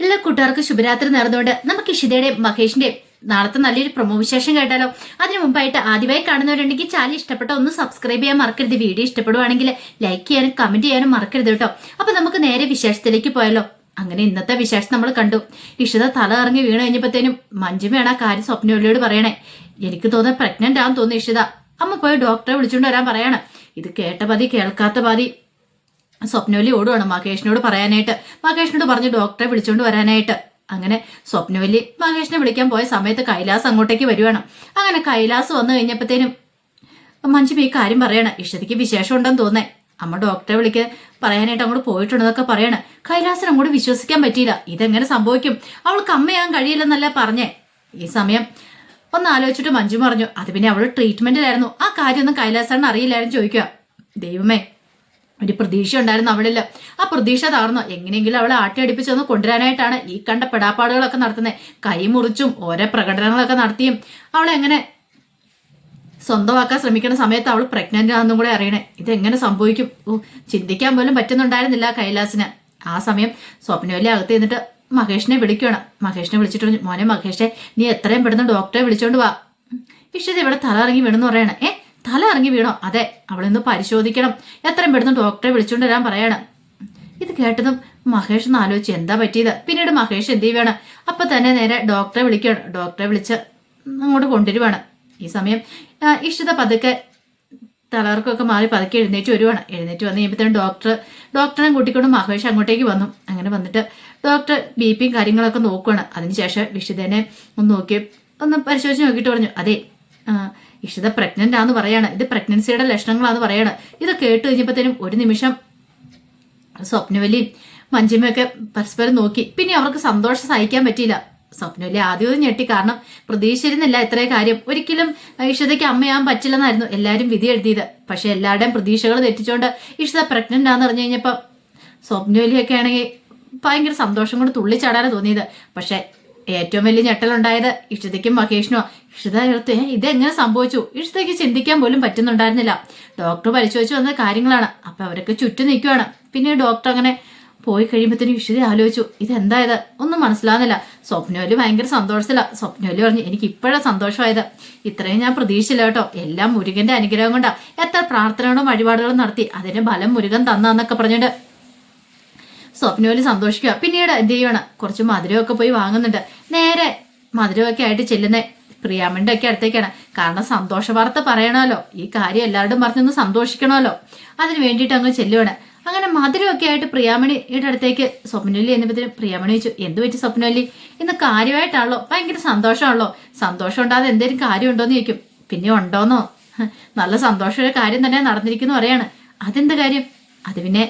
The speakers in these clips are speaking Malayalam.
എല്ലാ കൂട്ടുകാർക്കും ശുഭരാത്രി നേർന്നുകൊണ്ട് നമുക്ക് ഇഷിതയുടെയും മഹേഷിന്റെയും നാളത്തെ നല്ലൊരു പ്രൊമോ വിശേഷം കേട്ടാലോ. അതിനു മുമ്പായിട്ട് ആദ്യമായി കാണുന്നവരുണ്ടെങ്കിൽ ചാനൽ ഇഷ്ടപ്പെട്ട ഒന്ന് സബ്സ്ക്രൈബ് ചെയ്യാൻ മറക്കരുത്. വീഡിയോ ഇഷ്ടപ്പെടുവാണെങ്കിൽ ലൈക്ക് ചെയ്യാനും കമന്റ് ചെയ്യാനും മറക്കരുത് കേട്ടോ. അപ്പൊ നമുക്ക് നേരെ വിശേഷത്തിലേക്ക് പോയാലോ. അങ്ങനെ ഇന്നത്തെ വിശേഷം നമ്മൾ കണ്ടു. ഇഷിത തല ഇറങ്ങി വീണ് കഴിഞ്ഞപ്പോഴത്തേനും മഞ്ജുമയാണ് ആ കാര്യം സ്വപ്നവല്ലിയോട് പറയണേ. എനിക്ക് തോന്നുന്നത് പ്രഗ്നന്റ് ആണെന്ന് തോന്നുന്നു ഇഷിത. അമ്മ പോയി ഡോക്ടറെ വിളിച്ചുകൊണ്ട് വരാൻ പറയാണ്. ഇത് കേട്ട പാതി കേൾക്കാത്ത പാതി സ്വപ്നവല്ലി ഓടുവാണ് മഹേഷിനോട് പറയാനായിട്ട്. മഹേഷിനോട് പറഞ്ഞു ഡോക്ടറെ വിളിച്ചുകൊണ്ട് വരാനായിട്ട്. അങ്ങനെ സ്വപ്നവല്ലി മഹേഷിനെ വിളിക്കാൻ പോയ സമയത്ത് കൈലാസ് അങ്ങോട്ടേക്ക് വരുവാണ്. അങ്ങനെ കൈലാസ് വന്നു കഴിഞ്ഞപ്പോഴത്തേനും മഞ്ജു ഈ കാര്യം പറയണം. ഇഷ്ടത്തിക്ക് വിശേഷം ഉണ്ടെന്ന് തോന്നേ. അമ്മ ഡോക്ടറെ വിളിക്കാൻ പറയാനായിട്ട് അങ്ങോട്ട് പോയിട്ടുണ്ടെന്നൊക്കെ പറയണ. കൈലാസിന് അങ്ങോട്ട് വിശ്വസിക്കാൻ പറ്റിയില്ല. ഇതെങ്ങനെ സംഭവിക്കും? അവൾക്ക് അമ്മയാകാൻ കഴിയില്ലെന്നല്ല പറഞ്ഞേ. ഈ സമയം ഒന്ന് ആലോചിച്ചിട്ട് മഞ്ജു പറഞ്ഞു, അത് പിന്നെ അവള് ട്രീറ്റ്മെന്റിലായിരുന്നു, ആ കാര്യമൊന്നും കൈലാസാണ് അറിയില്ലായിരുന്നു ചോദിക്കുക. ദൈവമേ, ഒരു പ്രതീക്ഷ ഉണ്ടായിരുന്നു അവളില്ല. ആ പ്രതീക്ഷ താർന്നു. എങ്ങനെയെങ്കിലും അവളെ ആട്ടിയടിപ്പിച്ചൊന്ന് കൊണ്ടുവരാനായിട്ടാണ് ഈ കണ്ട പെടാപ്പാടുകളൊക്കെ നടത്തുന്നത്. കൈ മുറിച്ചും ഓരോ പ്രകടനങ്ങളൊക്കെ നടത്തിയും അവളെ എങ്ങനെ സ്വന്തമാക്കാൻ ശ്രമിക്കുന്ന സമയത്ത് അവൾ പ്രഗ്നന്റ് ആണെന്നും കൂടെ അറിയണേ. ഇതെങ്ങനെ സംഭവിക്കും? ചിന്തിക്കാൻ പോലും പറ്റുന്നുണ്ടായിരുന്നില്ല കൈലാസിന്. ആ സമയം സ്വപ്നവല്ലി അകത്ത് എന്നിട്ട് മഹേഷിനെ വിളിക്കുകയാണ്. മഹേഷിനെ വിളിച്ചിട്ട് പറഞ്ഞു, മോനെ മഹേഷെ, നീ എത്രയും പെടുന്ന ഡോക്ടറെ വിളിച്ചോണ്ട് വാ. ഇഷ്ടത ഇവിടെ തല ഇറങ്ങി വീണെന്ന് പറയണേ. തല ഇറങ്ങി വീണോ? അതെ, അവളിന്ന് പരിശോധിക്കണം, എത്രയും പെടുന്ന ഡോക്ടറെ വിളിച്ചോണ്ട് വരാൻ പറയാണ്. ഇത് കേട്ടതും മഹേഷ് ഒന്ന് ആലോചിച്ച് എന്താ പറ്റിയത്. പിന്നീട് മഹേഷ് എന്ത് ചെയ്യുകയാണ്, അപ്പൊ തന്നെ നേരെ ഡോക്ടറെ വിളിക്കുകയാണ്. ഡോക്ടറെ വിളിച്ച് അങ്ങോട്ട് കൊണ്ടുവരുവാണ്. ഈ സമയം ഇഷിത പതുക്കെ തലവർക്കൊക്കെ മാറി പതുക്കെ എഴുന്നേറ്റ് വരുവാണ്. എഴുന്നേറ്റ് വന്ന് കഴിയുമ്പോഴത്തേനും ഡോക്ടറെ കൂട്ടിക്കൊണ്ട് മഹേഷ് അങ്ങോട്ടേക്ക് വന്നു. അങ്ങനെ വന്നിട്ട് ഡോക്ടർ ബിപിയും കാര്യങ്ങളൊക്കെ നോക്കുവാണ്. അതിനുശേഷം ഇഷിതനെ ഒന്ന് പരിശോധിച്ച് നോക്കിയിട്ട് പറഞ്ഞു, അതെ ഇഷിത പ്രഗ്നന്റ് ആണെന്ന് പറയാണ്. ഇത് പ്രഗ്നൻസിയുടെ ലക്ഷണങ്ങളാന്ന് പറയാണ്. ഇത് കേട്ട് കഴിഞ്ഞപ്പോഴത്തേനും ഒരു നിമിഷം സ്വപ്നവല്ലിയും മഞ്ജിമയൊക്കെ പരസ്പരം നോക്കി. പിന്നെ അവർക്ക് സന്തോഷം സഹിക്കാൻ പറ്റിയില്ല. സ്വപ്നവല്ലി ആദ്യം ഞെട്ടി. കാരണം പ്രതീക്ഷിച്ചിരുന്നില്ല ഇത്രയും കാര്യം. ഒരിക്കലും ഇഷിതയ്ക്ക് അമ്മയാൻ പറ്റില്ലെന്നായിരുന്നു എല്ലാവരും വിധി എഴുതിയത്. പക്ഷെ എല്ലാവരുടെയും പ്രതീക്ഷകൾ തെറ്റിച്ചുകൊണ്ട് ഇഷിത പ്രഗ്നന്റ് ആണെന്ന് അറിഞ്ഞു കഴിഞ്ഞപ്പോൾ സ്വപ്നവല്ലിയൊക്കെ ആണെങ്കിൽ ഭയങ്കര സന്തോഷം കൊണ്ട് തുള്ളിച്ചാടാനാണ് തോന്നിയത്. പക്ഷെ ഏറ്റവും വലിയ ഞെട്ടലുണ്ടായത് ഇഷിതയ്ക്കും മഹേഷിനോ. ഇഷിത ഇതെങ്ങനെ സംഭവിച്ചു? ഇഷിതയ്ക്ക് ചിന്തിക്കാൻ പോലും പറ്റുന്നുണ്ടായിരുന്നില്ല. ഡോക്ടർ പരിശോധിച്ച് വന്ന കാര്യങ്ങളാണ്. അപ്പൊ അവരൊക്കെ ചുറ്റും നിൽക്കുവാണ്. പിന്നെ ഡോക്ടർ അങ്ങനെ പോയി കഴിയുമ്പോഴത്തേനും ഇഷിത ആലോചിച്ചു, ഇതെന്തായത് ഒന്നും മനസ്സിലാകുന്നില്ല. സ്വപ്നവല്ലി ഭയങ്കര സന്തോഷത്തില്ല. സ്വപ്നവല്ലി പറഞ്ഞു, എനിക്ക് ഇപ്പോഴാണ് സന്തോഷമായത്. ഇത്രയും ഞാൻ പ്രതീക്ഷിച്ചില്ല കേട്ടോ. എല്ലാം മുരുകന്റെ അനുഗ്രഹം കൊണ്ടാ. എത്ര പ്രാർത്ഥനകളും വഴിപാടുകളും നടത്തി, അതിന് ബലം മുരുകൻ തന്നൊക്കെ പറഞ്ഞിട്ട് സ്വപ്നവല്ലി സന്തോഷിക്കുക. പിന്നീട് എന്ത് ചെയ്യുവാണ്, കുറച്ച് മധുരമൊക്കെ പോയി വാങ്ങുന്നുണ്ട്. നേരെ മധുരമൊക്കെ ആയിട്ട് ചെല്ലുന്നേ പ്രിയാമണിന്റെ ഒക്കെ അടുത്തേക്കാണ്. കാരണം സന്തോഷ വാർത്ത പറയണമല്ലോ, ഈ കാര്യം എല്ലാവരും പറഞ്ഞൊന്ന് സന്തോഷിക്കണമല്ലോ, അതിന് വേണ്ടിയിട്ട് അങ്ങ് ചെല്ലുവാണ്. അങ്ങനെ മധുരമൊക്കെ ആയിട്ട് പ്രിയാമണിയുടെ അടുത്തേക്ക് സ്വപ്നവല്ലി എന്നപ്പോഴത്തേനും പ്രിയാമണി ചോദിച്ചു, എന്ത് പറ്റി സ്വപ്നവല്ലി? ഇന്ന് കാര്യമായിട്ടാണല്ലോ, ഭയങ്കര സന്തോഷമാണല്ലോ. സന്തോഷം ഉണ്ടാതെ എന്തെങ്കിലും കാര്യം ഉണ്ടോന്ന് ചോദിക്കും. പിന്നെ ഉണ്ടോന്നോ? നല്ല സന്തോഷമുള്ള കാര്യം തന്നെ നടന്നിരിക്കുന്നു പറയാണ്. അതെന്ത് കാര്യം? അത് പിന്നെ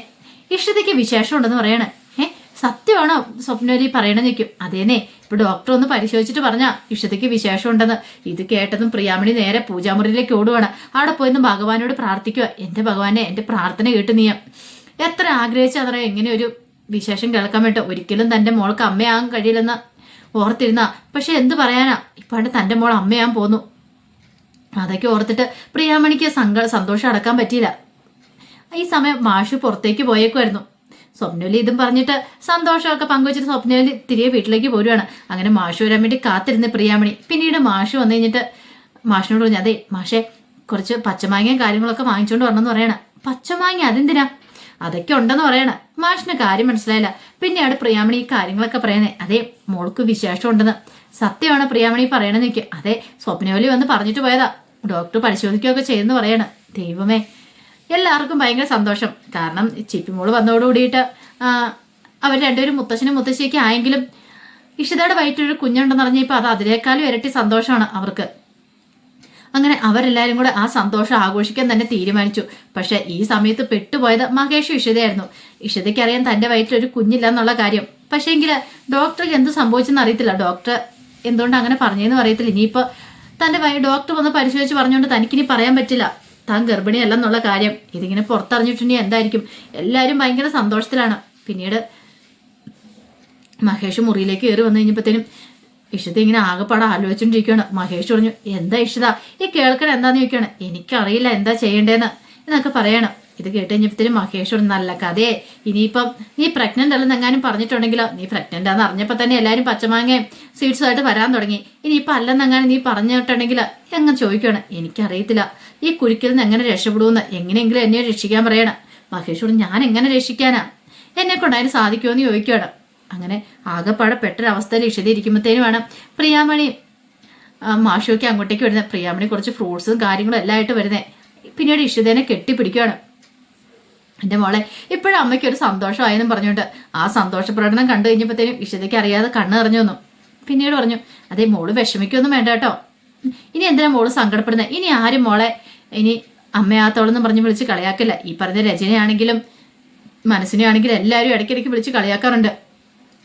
ഇഷ്ടതയ്ക്ക് വിശേഷം ഉണ്ടെന്ന് പറയാണ്. സത്യമാണോ സ്വപ്നവല്ലി പറയണെന്ന് നിൽക്കും. അതേനെ, ഇപ്പൊ ഡോക്ടർ ഒന്ന് പരിശോധിച്ചിട്ട് പറഞ്ഞാ ഇഷ്ടതയ്ക്ക് വിശേഷം ഉണ്ടെന്ന്. ഇത് കേട്ടതും പ്രിയാമണി നേരെ പൂജാമുറിയിലേക്ക് ഓടുവാണ്. അവിടെ പോയിന്ന് ഭഗവാനോട് പ്രാർത്ഥിക്കുക, എന്റെ ഭഗവാനെ, എന്റെ പ്രാർത്ഥന കേട്ട് നീ എത്ര ആഗ്രഹിച്ചതറിയാം ഇങ്ങനെ ഒരു വിശേഷം കേൾക്കാൻ വേണ്ടി. ഒരിക്കലും തന്റെ മോൾക്ക് അമ്മയാകാൻ കഴിയില്ലെന്ന് ഓർത്തിരുന്ന, പക്ഷെ എന്ത് പറയാനാ, ഇപ്പാണ്ട് തന്റെ മോൾ അമ്മയാൻ പോന്നു. അതൊക്കെ ഓർത്തിട്ട് പ്രിയാമണിക്ക് സന്തോഷം അടക്കാൻ പറ്റിയില്ല. ഈ സമയം മാഷു പുറത്തേക്ക് പോയേക്കുമായിരുന്നു. സ്വപ്നവല്ലി ഇതും പറഞ്ഞിട്ട് സന്തോഷമൊക്കെ പങ്കുവച്ചിട്ട് സ്വപ്നവല്ലി തിരികെ വീട്ടിലേക്ക് പോരുവാണ്. അങ്ങനെ മാഷു വരാൻ വേണ്ടി കാത്തിരുന്ന് പ്രിയാമണി. പിന്നീട് മാഷു വന്നു കഴിഞ്ഞിട്ട് മാഷിനോട് പറഞ്ഞു, അതെ മാഷെ, കുറച്ച് പച്ചമാങ്ങയും കാര്യങ്ങളൊക്കെ വാങ്ങിച്ചുകൊണ്ട് വരണമെന്ന് പറയണം. പച്ചമാങ്ങ അതെന്തിനാ? അതൊക്കെ ഉണ്ടെന്ന് പറയണം. മാഷിന് കാര്യം മനസ്സിലായില്ല. പിന്നെയാണ് പ്രിയാമണി ഈ കാര്യങ്ങളൊക്കെ പറയുന്നത്. അതെ, മോൾക്ക് വിശേഷം ഉണ്ടെന്ന്. സത്യമാണ് പ്രിയാമണി പറയണെന്ന് നിൽക്കുക. അതെ, സ്വപ്നവല്ലി വന്ന് പറഞ്ഞിട്ട് പോയതാ, ഡോക്ടർ പരിശോധിക്കുകയൊക്കെ ചെയ്യുന്നു പറയണം. ദൈവമേ, എല്ലാവർക്കും ഭയങ്കര സന്തോഷം. കാരണം ചിപ്പിമോള് വന്നതോടുകൂടിയിട്ട് അവർ രണ്ടുപേരും മുത്തശ്ശനും മുത്തശ്ശിയൊക്കെ ആയെങ്കിലും ഇഷിതയുടെ വയറ്റിലൊരു കുഞ്ഞുണ്ടെന്ന് പറഞ്ഞപ്പോൾ അത് അതിനേക്കാളും ഇരട്ടി സന്തോഷമാണ് അവർക്ക്. അങ്ങനെ അവരെല്ലാവരും കൂടെ ആ സന്തോഷം ആഘോഷിക്കാൻ തന്നെ തീരുമാനിച്ചു. പക്ഷെ ഈ സമയത്ത് പെട്ടുപോയത് മഹേഷും ഇഷിതയായിരുന്നു. ഇഷിതയ്ക്ക് അറിയാൻ തന്റെ വയറ്റിലൊരു കുഞ്ഞില്ല എന്നുള്ള കാര്യം. പക്ഷേ എങ്കിൽ ഡോക്ടർക്ക് എന്ത് സംഭവിച്ചെന്ന് അറിയത്തില്ല. ഡോക്ടർ എന്തുകൊണ്ട് അങ്ങനെ പറഞ്ഞതെന്ന് അറിയത്തില്ല. ഇനിയിപ്പോൾ തന്റെ ഡോക്ടർ വന്ന് പരിശോധിച്ച് പറഞ്ഞുകൊണ്ട് തനിക്കിനി പറയാൻ പറ്റില്ല താൻ ഗർഭിണിയല്ലെന്നുള്ള കാര്യം. ഇതിങ്ങനെ പുറത്തറിഞ്ഞിട്ടുണ്ടെങ്കിൽ എന്തായിരിക്കും? എല്ലാവരും ഭയങ്കര സന്തോഷത്തിലാണ്. പിന്നീട് മഹേഷ് മുറിയിലേക്ക് കയറി വന്നു കഴിഞ്ഞപ്പോഴത്തേനും ഇഷിത ഇങ്ങനെ ആകെപ്പാടെ ആലോചിച്ചോണ്ടിരിക്കുകയാണ്. മഹേഷ് പറഞ്ഞു, എന്താ ഇഷിത ഈ കേൾക്കണ എന്താന്ന് ചോദിക്കുകയാണ്. എനിക്കറിയില്ല എന്താ ചെയ്യേണ്ടതെന്ന് എന്നൊക്കെ പറയണം. ഇത് കേട്ട് കഴിഞ്ഞപ്പോഴത്തേനും മഹേഷ് നല്ല കഥയെ ഇനിയിപ്പം നീ പ്രഗ്നന്റ് അല്ലെന്ന് എങ്ങാനും പറഞ്ഞിട്ടുണ്ടെങ്കിലോ നീ പ്രഗ്നന്റ് ആണെന്ന് അറിഞ്ഞപ്പോൾ തന്നെ എല്ലാവരും പച്ചമാങ്ങയും സ്വീറ്റ്സുമായിട്ട് വരാൻ തുടങ്ങി. ഇനിയിപ്പം അല്ലെന്നെങ്ങാനും നീ പറഞ്ഞിട്ടുണ്ടെങ്കിൽ എങ്ങനെ ചോദിക്കുകയാണ്. എനിക്കറിയത്തില്ല ഈ കുരുക്കിൽ നിന്ന് എങ്ങനെ രക്ഷപ്പെടുമെന്ന്, എങ്ങനെയെങ്കിലും എന്നെ രക്ഷിക്കാൻ പറയണം. മഹേഷോട് ഞാൻ എങ്ങനെ രക്ഷിക്കാനാ, എന്നെ കൊണ്ട് അതിന് സാധിക്കുമെന്ന് ചോദിക്കുകയാണ്. അങ്ങനെ ആകെപ്പാടെ പെട്ടൊരവസ്ഥയിൽ ഇരിക്കുമ്പോഴത്തേനും വേണം പ്രിയാമണി മാഷുവൊക്കെ അങ്ങോട്ടേക്ക് വരുന്നത്. പ്രിയാമണി കുറച്ച് ഫ്രൂട്ട്സും കാര്യങ്ങളും എല്ലാം ആയിട്ട് വരുന്നത്. പിന്നീട് ഇഷിതേനെ കെട്ടിപ്പിടിക്കുകയാണ്. എൻ്റെ മോളെ ഇപ്പോഴും അമ്മയ്ക്ക് ഒരു സന്തോഷമായെന്നും പറഞ്ഞുകൊണ്ട് ആ സന്തോഷ പ്രകടനം കണ്ടു കഴിഞ്ഞപ്പോഴത്തേനും ഇഷിതയ്ക്ക് അറിയാതെ കണ്ണ് നിറഞ്ഞു വന്നു. പിന്നീട് പറഞ്ഞു, അതേ മോള് വിഷമിക്കൊന്നും വേണ്ട കേട്ടോ, ഇനി എന്തിനാ മോള് സങ്കടപ്പെടുന്നത്, ഇനി ആരും മോളെ ഇനി അമ്മയാത്തോളെന്ന് പറഞ്ഞ് വിളിച്ച് കളിയാക്കില്ല. ഈ പറഞ്ഞ രചനയാണെങ്കിലും മനസ്സിനെയാണെങ്കിലും എല്ലാവരും ഇടയ്ക്കിടയ്ക്ക് വിളിച്ച് കളിയാക്കാറുണ്ട്.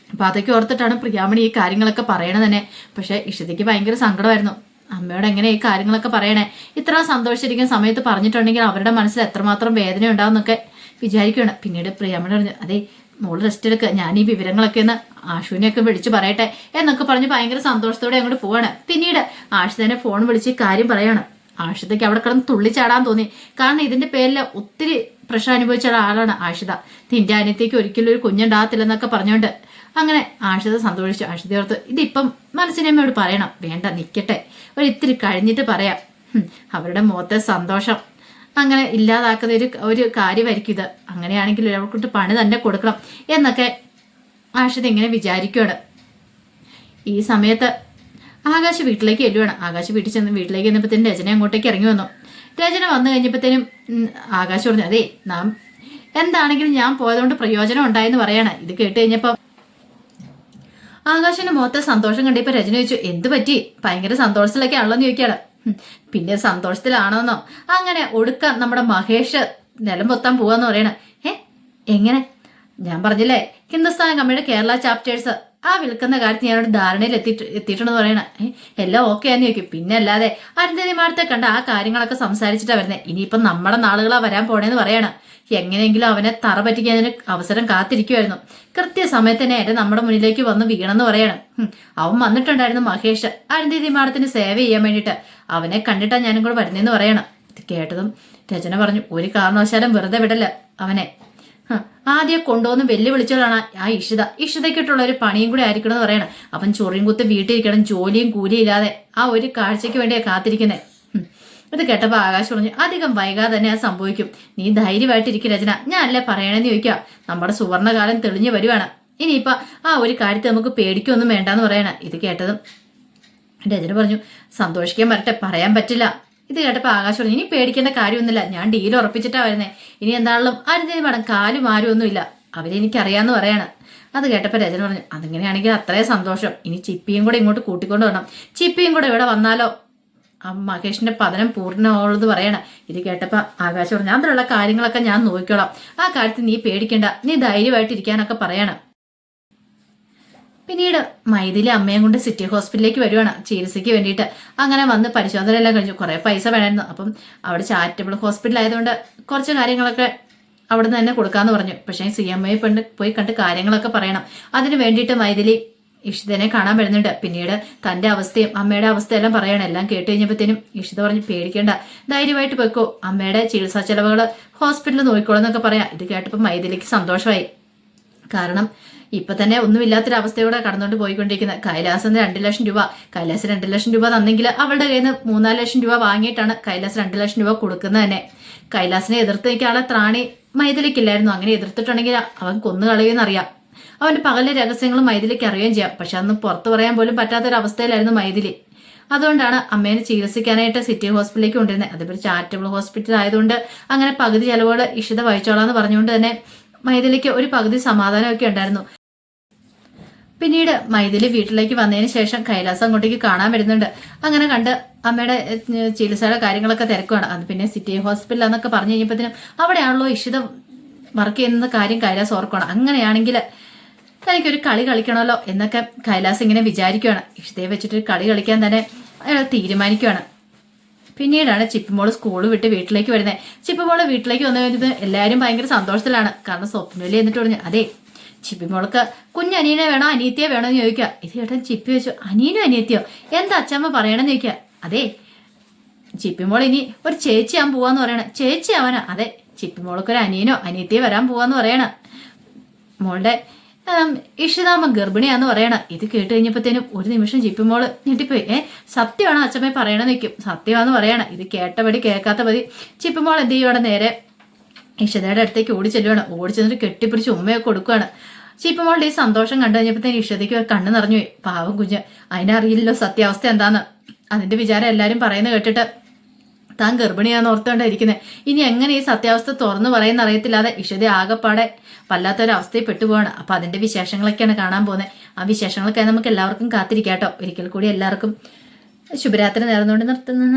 അപ്പം അതൊക്കെ ഓർത്തിട്ടാണ് പ്രിയാമണി ഈ കാര്യങ്ങളൊക്കെ പറയണത് തന്നെ. പക്ഷേ ഇഷിതയ്ക്ക് ഭയങ്കര സങ്കടമായിരുന്നു. അമ്മയോട് എങ്ങനെ ഈ കാര്യങ്ങളൊക്കെ പറയണേ, ഇത്ര സന്തോഷിച്ചിരിക്കുന്ന സമയത്ത് പറഞ്ഞിട്ടുണ്ടെങ്കിൽ അവരുടെ മനസ്സിൽ എത്രമാത്രം വേദന ഉണ്ടാവുമെന്നൊക്കെ വിചാരിക്കുകയാണ്. പിന്നീട് പ്രിയാമണി പറഞ്ഞു, അതെ മോള് റെസ്റ്റ് എടുക്കുക, ഞാൻ ഈ വിവരങ്ങളൊക്കെ ഒന്ന് ആശുവിനെയൊക്കെ വിളിച്ച് പറയട്ടെ എന്നൊക്കെ പറഞ്ഞ് ഭയങ്കര സന്തോഷത്തോടെ അങ്ങോട്ട് പോവാണ്. പിന്നീട് ആഷിതനെ ഫോൺ വിളിച്ച് കാര്യം പറയാണ്. ആഷിതയ്ക്ക് അവിടെ കിടന്ന് തുള്ളിച്ചാടാൻ തോന്നി. കാരണം ഇതിന്റെ പേരിൽ ഒത്തിരി പ്രശ്നം അനുഭവിച്ച ആളാണ് ആഷിത. നിന്റെ അനിയത്തേക്ക് ഒരിക്കലും ഒരു കുഞ്ഞുണ്ടാകത്തില്ലെന്നൊക്കെ പറഞ്ഞുകൊണ്ട് അങ്ങനെ ആഷിത സന്തോഷിച്ചു. ആഷിത ഓർത്ത് ഇതിപ്പം മനസ്സിനമ്മയോട് പറയണം, വേണ്ട നിൽക്കട്ടെ, ഒരിത്തിരി കഴിഞ്ഞിട്ട് പറയാം, അവരുടെ മുഖത്തെ സന്തോഷം അങ്ങനെ ഇല്ലാതാക്കുന്ന ഒരു കാര്യമായിരിക്കും ഇത്. അങ്ങനെയാണെങ്കിൽ അവൾക്കൊട്ട് പണി തന്നെ കൊടുക്കണം എന്നൊക്കെ ആഷിത ഇങ്ങനെ വിചാരിക്കുകയാണ്. ഈ സമയത്ത് ആകാശ് വീട്ടിലേക്ക് ചെല്ലുവാണ്. ആകാശ് വീട്ടിൽ ചെന്ന് വീട്ടിലേക്ക് ചെന്നപ്പോഴത്തേനും രചന അങ്ങോട്ടേക്ക് ഇറങ്ങി വന്നു. രചന വന്നു കഴിഞ്ഞപ്പോഴത്തേനും ആകാശ് പറഞ്ഞു, അതേ നാം എന്താണെങ്കിലും ഞാൻ പോയതുകൊണ്ട് പ്രയോജനം ഉണ്ടായെന്ന് പറയാണ്. ഇത് കേട്ട് കഴിഞ്ഞപ്പോൾ ആകാശിന്റെ മുഖത്തെ സന്തോഷം കണ്ടപ്പോൾ രചന ചോദിച്ചു, എന്ത് പറ്റി, ഭയങ്കര സന്തോഷത്തിലൊക്കെ ആണല്ലോന്ന് ചോദിക്കുകയാണ്. പിന്നെ സന്തോഷത്തിലാണോന്നോ, അങ്ങനെ ഒടുക്ക നമ്മുടെ മഹേഷ് നിലം പൊത്താൻ പോവാന്ന് പറയണ. എങ്ങനെ, ഞാൻ പറഞ്ഞില്ലേ ഹിന്ദുസ്ഥാൻ കമ്പനിയുടെ കേരള ചാപ്റ്റേഴ്സ് ആ വിൽക്കുന്ന കാര്യത്തിൽ ഞാനോട് ധാരണയിൽ എത്തിയിട്ടുണ്ടെന്ന് പറയണ. എല്ലാം ഓക്കെ ആന്ന് ചോദിക്കും. പിന്നെ അല്ലാതെ അരുന്ധതി മാഡത്തെ കണ്ട ആ കാര്യങ്ങളൊക്കെ സംസാരിച്ചിട്ടാ വരുന്നത്. ഇനിയിപ്പം നമ്മുടെ നാളുകളാ വരാൻ പോണേന്ന് പറയണ. എങ്ങനെയെങ്കിലും അവനെ തറ പറ്റിക്കുന്നതിന് അവസരം കാത്തിരിക്കുമായിരുന്നു. കൃത്യസമയത്ത് തന്നെ നമ്മുടെ മുന്നിലേക്ക് വന്ന് വീണെന്ന് പറയണം. അവൻ വന്നിട്ടുണ്ടായിരുന്നു മഹേഷ് അരുന്ധതി മാഡത്തിന് സേവ ചെയ്യാൻ വേണ്ടിയിട്ട്. അവനെ കണ്ടിട്ടാ ഞാനും കൂടെ വരുന്നതെന്ന് പറയണം. ഇത് കേട്ടതും രചന പറഞ്ഞു, ഒരു കാരണവശാലും വെറുതെ വിടല്ല അവനെ. ആദ്യം കൊണ്ടുവന്ന് വെല്ലുവിളിച്ചതാണ് ആ ഇഷിതയ്ക്കിട്ടുള്ള ഒരു പണിയും കൂടെ ആയിരിക്കണം എന്ന് പറയണം. അവൻ ചൊറിയും കുത്ത് വീട്ടിലിരിക്കണം, ജോലിയും കൂലിയും ഇല്ലാതെ ആ ഒരു കാഴ്ചയ്ക്ക് വേണ്ടിയാ കാത്തിരിക്കുന്നത്. ഇത് കേട്ടപ്പോൾ ആകാശ് പറഞ്ഞു, അധികം വൈകാതെ തന്നെ അത് സംഭവിക്കും, നീ ധൈര്യമായിട്ടിരിക്കും രചന, ഞാൻ അല്ലേ പറയണെന്ന് ചോദിക്കുക. നമ്മുടെ സുവർണകാലം തെളിഞ്ഞു വരുവാണ്, ഇനിയിപ്പൊ ആ ഒരു കാര്യത്തിൽ നമുക്ക് പേടിക്കൊന്നും വേണ്ടെന്ന് പറയണം. ഇത് കേട്ടതും രചന പറഞ്ഞു, സന്തോഷിക്കാൻ വരട്ടെ, പറയാൻ പറ്റില്ല. ഇത് കേട്ടപ്പോൾ ആകാശ് പറഞ്ഞു, ഇനി പേടിക്കേണ്ട കാര്യമൊന്നുമില്ല, ഞാൻ ഡീൽ ഉറപ്പിച്ചിട്ടാ വരുന്നേ, ഇനി എന്താണെങ്കിലും അരുന്ധതി മാഡം കാലും ആരും ഒന്നുമില്ല, അവരെനിക്കറിയാന്ന് പറയാണ്. അത് കേട്ടപ്പോൾ രചന പറഞ്ഞു, അതിങ്ങനെയാണെങ്കിൽ അത്രയും സന്തോഷം, ഇനി ചിപ്പിയും കൂടെ ഇങ്ങോട്ട് കൂട്ടിക്കൊണ്ട് വരണം, ചിപ്പിയും കൂടെ ഇവിടെ വന്നാലോ ആ മഹേഷിന്റെ പതനം പൂർണ്ണമുള്ളത് പറയണം. ഇത് കേട്ടപ്പോൾ ആകാശ് പറഞ്ഞു, അതിലുള്ള കാര്യങ്ങളൊക്കെ ഞാൻ നോക്കിക്കോളാം, ആ കാര്യത്തിൽ നീ പേടിക്കണ്ട, നീ ധൈര്യമായിട്ടിരിക്കാനൊക്കെ പറയണം. പിന്നീട് മൈഥിലി അമ്മയും കൊണ്ട് സിറ്റി ഹോസ്പിറ്റലിലേക്ക് വരുവാണ് ചികിത്സയ്ക്ക് വേണ്ടിയിട്ട്. അങ്ങനെ വന്ന് പരിശോധന എല്ലാം കഴിഞ്ഞു. കുറേ പൈസ വേണമായിരുന്നു. അപ്പം അവിടെ ചാരിറ്റബിൾ ഹോസ്പിറ്റൽ ആയതുകൊണ്ട് കുറച്ച് കാര്യങ്ങളൊക്കെ അവിടെ നിന്ന് തന്നെ കൊടുക്കാമെന്ന് പറഞ്ഞു. പക്ഷേ CMA പോയി കണ്ട് കാര്യങ്ങളൊക്കെ പറയണം. അതിന് വേണ്ടിയിട്ട് മൈഥിലി ഇഷിതനെ കാണാൻ വരുന്നുണ്ട്. പിന്നീട് തൻ്റെ അവസ്ഥയും അമ്മയുടെ അവസ്ഥയെല്ലാം പറയണം. എല്ലാം കേട്ട് കഴിഞ്ഞപ്പോഴത്തേനും ഇഷിത പറഞ്ഞു, പേടിക്കേണ്ട, ധൈര്യമായിട്ട് പോയിക്കോ, അമ്മയുടെ ചികിത്സാ ചെലവുകൾ ഹോസ്പിറ്റലിൽ നോക്കിക്കോളൂ എന്നൊക്കെ പറയാം. ഇത് കേട്ടപ്പോൾ മൈഥിലിക്ക് സന്തോഷമായി. കാരണം ഇപ്പൊ തന്നെ ഒന്നുമില്ലാത്തൊരവസ്ഥയോടെ കടന്നുകൊണ്ട് പോയിക്കൊണ്ടിരിക്കുന്നത്. കൈലാസിന് 2 ലക്ഷം രൂപ, കൈലാസ് 2 ലക്ഷം രൂപ തന്നെങ്കിൽ അവളുടെ കയ്യിൽ നിന്ന് 3-4 ലക്ഷം രൂപ വാങ്ങിയിട്ടാണ് കൈലാസ് 2 ലക്ഷം രൂപ കൊടുക്കുന്നത് തന്നെ. കൈലാസിനെ എതിർത്ത് നിൽക്കാനുള്ള ത്രാണി മൈഥിലിക്കില്ലായിരുന്നു. അങ്ങനെ എതിർത്തിട്ടുണ്ടെങ്കിൽ അവൻ കൊന്നു കളയുമെന്നറിയാം. അവന്റെ പകലെ രഹസ്യങ്ങൾ മൈഥിലിക്ക് അറിയുകയും ചെയ്യാം. പക്ഷെ അന്ന് പുറത്തു പറയാൻ പോലും പറ്റാത്തൊരവസ്ഥയിലായിരുന്നു മൈഥിലി. അതുകൊണ്ടാണ് അമ്മേനെ ചികിത്സിക്കാനായിട്ട് സിറ്റി ഹോസ്പിറ്റലിലേക്ക് കൊണ്ടിരുന്നത്. അതിപ്പോൾ ചാരിറ്റബിൾ ഹോസ്പിറ്റൽ ആയതുകൊണ്ട് അങ്ങനെ പകുതി ചെലവുകൾ ഇഷിത വഹിച്ചോളാന്ന് പറഞ്ഞുകൊണ്ട് തന്നെ മൈഥിലിക്ക് ഒരു പകുതി സമാധാനമൊക്കെ ഉണ്ടായിരുന്നു. പിന്നീട് മൈഥിലി വീട്ടിലേക്ക് വന്നതിന് ശേഷം കൈലാസ് അങ്ങോട്ടേക്ക് കാണാൻ വരുന്നുണ്ട്. അങ്ങനെ കണ്ട് അമ്മയുടെ ചികിത്സയുടെ കാര്യങ്ങളൊക്കെ തിരക്കുവാണ്. അത് പിന്നെ സിറ്റി ഹോസ്പിറ്റൽ എന്നൊക്കെ പറഞ്ഞു കഴിഞ്ഞപ്പോഴത്തേനും അവിടെയാണല്ലോ ഇഷിത വർക്ക് ചെയ്യുന്ന കാര്യം കൈലാസ് ഓർക്കണം. അങ്ങനെയാണെങ്കിൽ തനിക്കൊരു കളി കളിക്കണമല്ലോ എന്നൊക്കെ കൈലാസ് ഇങ്ങനെ വിചാരിക്കുകയാണ്. ഇഷിതയെ വെച്ചിട്ട് കളി കളിക്കാൻ തന്നെ അയാൾ തീരുമാനിക്കുകയാണ്. പിന്നീടാണ് ചിപ്പിമോള് സ്കൂൾ വിട്ട് വീട്ടിലേക്ക് വരുന്നത്. ചിപ്പിമോള് വീട്ടിലേക്ക് വന്നു കഴിഞ്ഞപ്പോൾ എല്ലാവരും ഭയങ്കര സന്തോഷത്തിലാണ്. കാരണം സ്വപ്നവലി എന്നിട്ട് പറഞ്ഞു, അതെ ചിപ്പിമോൾക്ക് കുഞ്ഞനിയനെ വേണോ അനിയത്തിയെ വേണോ എന്ന് ചോദിക്കുക. ഇത് കേട്ടാൻ ചിപ്പി വെച്ചു, അനിയനോ അനിയത്തിയോ, എന്താ അച്ഛമ്മ പറയണമെന്ന് ചോദിക്കുക. അതെ ചിപ്പിമോൾ ഇനി ഒരു ചേച്ചിയാൻ പോവാന്ന് പറയണേ. ചേച്ചി അവനാ? അതെ ചിപ്പിമോൾക്കൊരു അനിയനോ അനിയത്തിയോ വരാൻ പോവാന്ന് പറയണ. മോളുടെ ഇഷിതാമ്മ ഗർഭിണിയാന്ന് പറയണ. ഇത് കേട്ട് കഴിഞ്ഞപ്പോഴത്തേനും ഒരു നിമിഷം ചിപ്പിമോള് ഞെട്ടിപ്പോയി. സത്യമാണോ അച്ഛമ്മ പറയണെന്ന് നിൽക്കും. സത്യമാന്ന് പറയണ. ഇത് കേട്ടപടി കേൾക്കാത്തപടി ചിപ്പിമോൾ എന്ത് ചെയ്യുവാണ്, നേരെ ഇഷിതയുടെ അടുത്തേക്ക് ഓടി ചെല്ലുവാണ്. ഓടി ചെന്നിട്ട് കെട്ടിപ്പിടിച്ച് ഉമ്മയൊക്കെ കൊടുക്കുകയാണ്. ചിപ്പിമോളുടെ ഈ സന്തോഷം കണ്ടു കഴിഞ്ഞപ്പോഴത്തേനും ഇഷിതയ്ക്ക് കണ്ണ് നിറഞ്ഞു പോയി. പാവം കുഞ്ഞ്, അതിനറിയില്ലല്ലോ സത്യാവസ്ഥ എന്താന്ന്. അതിന്റെ വിചാരം എല്ലാരും പറയുന്നത് കേട്ടിട്ട് താൻ ഗർഭിണിയാന്ന് ഓർത്തോണ്ടായിരിക്കുന്നത്. ഇനി എങ്ങനെ ഈ സത്യാവസ്ഥ തുറന്നു പറയുന്ന അറിയത്തില്ലാതെ ഇഷിത ആകെപ്പാടെ വല്ലാത്തൊരവസ്ഥയിൽ പെട്ടുപോവാണ്. അപ്പൊ അതിന്റെ വിശേഷങ്ങളൊക്കെയാണ് കാണാൻ പോകുന്നത്. ആ വിശേഷങ്ങളൊക്കെ നമുക്ക് എല്ലാവർക്കും കാത്തിരിക്കാട്ടോ. ഒരിക്കൽ കൂടി എല്ലാവർക്കും ശുഭരാത്രി നേർന്നുകൊണ്ട് നിർത്തുന്നു.